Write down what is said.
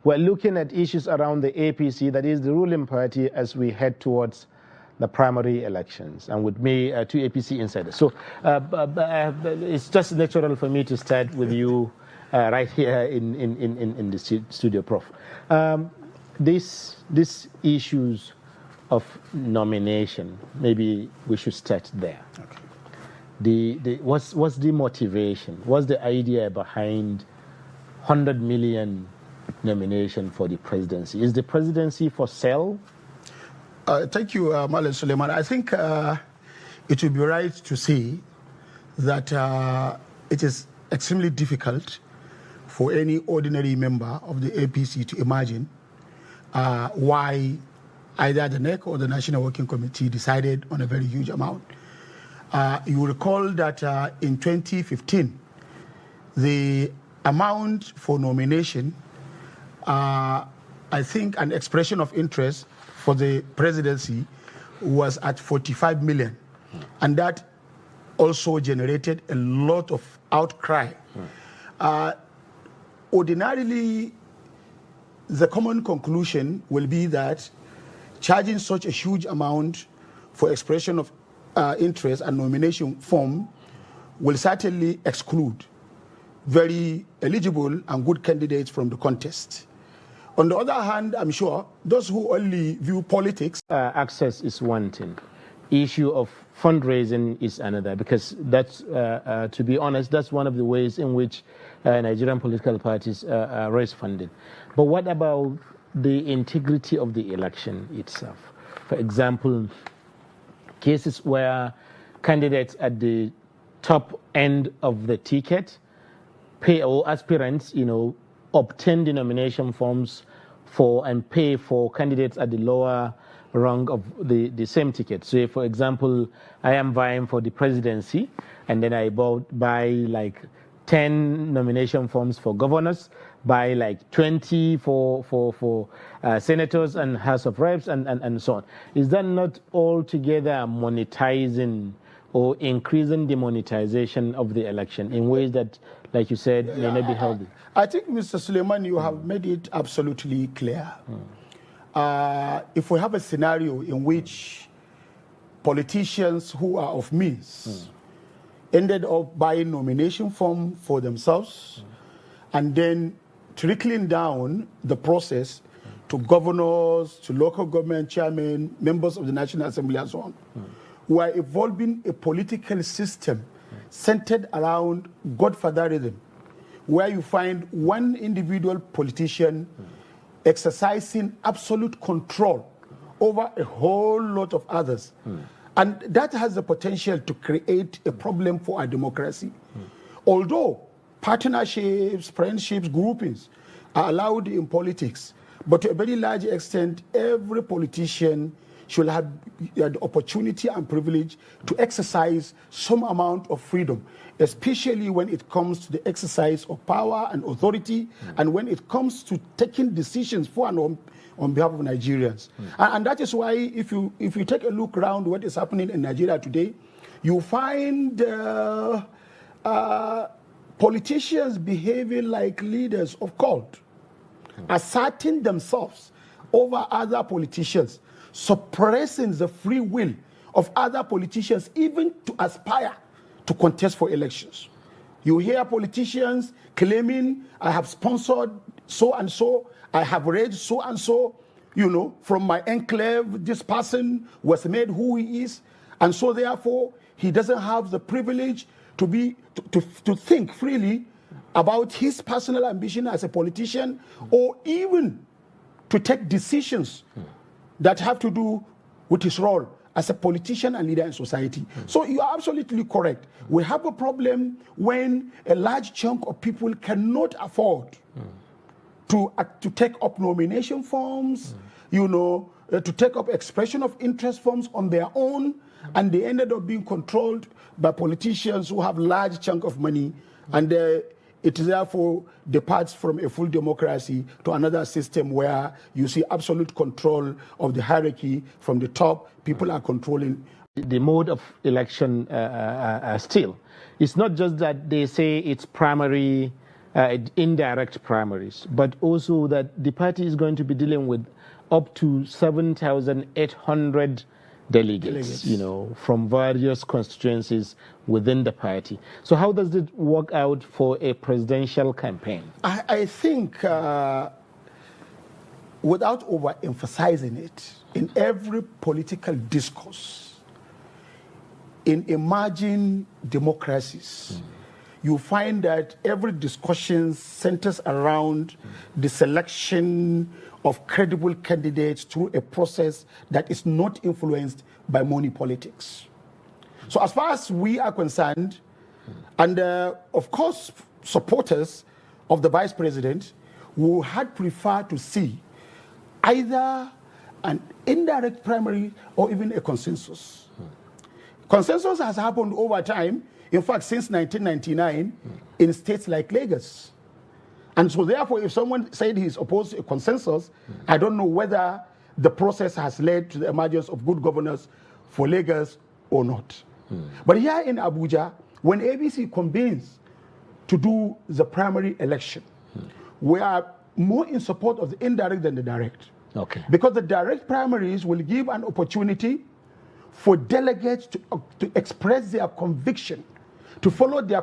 We're looking at issues around the APC, that is the ruling party, as we head towards the primary elections. And with me, two APC insiders. So it's just natural for me to start with you right here in the studio, Prof. These issues of nomination, maybe we should start there. Okay. What's the motivation? What's the idea behind 100 million nomination for the presidency? Is the presidency for sale? Thank you, Malam Suleiman. I think it would be right to say that it is extremely difficult for any ordinary member of the APC to imagine why either the NEC or the National Working Committee decided on a very huge amount. You will recall that in 2015, the amount for nomination, I think an expression of interest for the presidency was at 45 million. And that also generated a lot of outcry. Ordinarily, the common conclusion will be that charging such a huge amount for expression of interest and nomination form will certainly exclude very eligible and good candidates from the contest. On the other hand, I'm sure those who only view politics... access is one thing. Issue of fundraising is another, because that's, to be honest, that's one of the ways in which Nigerian political parties raise funding. But what about the integrity of the election itself? For example, cases where candidates at the top end of the ticket pay, or aspirants, obtain the nomination forms for and pay for candidates at the lower rung of the same ticket. So, for example, I am vying for the presidency, and then I buy like 10 nomination forms for governors, buy like 20 for senators and House of Reps, and so on. Is that not altogether monetizing or increasing the monetization of the election in ways that, like you said, may not be healthy? I think, Mr. Suleiman, you have made it absolutely clear. If we have a scenario in which politicians who are of means ended up buying nomination form for themselves and then trickling down the process to governors, to local government chairmen, members of the National Assembly and so on, we are evolving a political system centered around godfatherism, where you find one individual politician exercising absolute control over a whole lot of others. And that has the potential to create a problem for our democracy. Although partnerships, friendships, groupings are allowed in politics, but to a very large extent, every politician should have the opportunity and privilege to exercise some amount of freedom, especially when it comes to the exercise of power and authority, and when it comes to taking decisions for and on behalf of Nigerians. And that is why if you take a look around what is happening in Nigeria today, you find politicians behaving like leaders of cult, asserting themselves over other politicians, suppressing the free will of other politicians even to aspire to contest for elections. You hear politicians claiming, I have sponsored so and so, I have raised so and so, from my enclave, this person was made who he is, and so therefore he doesn't have the privilege to think freely about his personal ambition as a politician, or even to take decisions that have to do with his role as a politician and leader in society. So you are absolutely correct. We have a problem when a large chunk of people cannot afford to take up nomination forms, to take up expression of interest forms on their own, and they ended up being controlled by politicians who have large chunk of money, and it therefore departs from a full democracy to another system where you see absolute control of the hierarchy from the top. People are controlling. The mode of election still. It's not just that they say it's primary indirect primaries, but also that the party is going to be dealing with up to 7,800 delegates, from various constituencies within the party. So how does it work out for a presidential campaign? I think, without overemphasizing it, in every political discourse, in emerging democracies, you find that every discussion centers around the selection of credible candidates through a process that is not influenced by money politics. So as far as we are concerned, and of course supporters of the vice president, we had preferred to see either an indirect primary or even a consensus. Consensus has happened over time, in fact, since 1999 in states like Lagos. And so therefore, if someone said he's opposed to a consensus, I don't know whether the process has led to the emergence of good governors for Lagos or not. But here in Abuja, when ABC convenes to do the primary election, we are more in support of the indirect than the direct. Okay. Because the direct primaries will give an opportunity for delegates to express their conviction, to follow their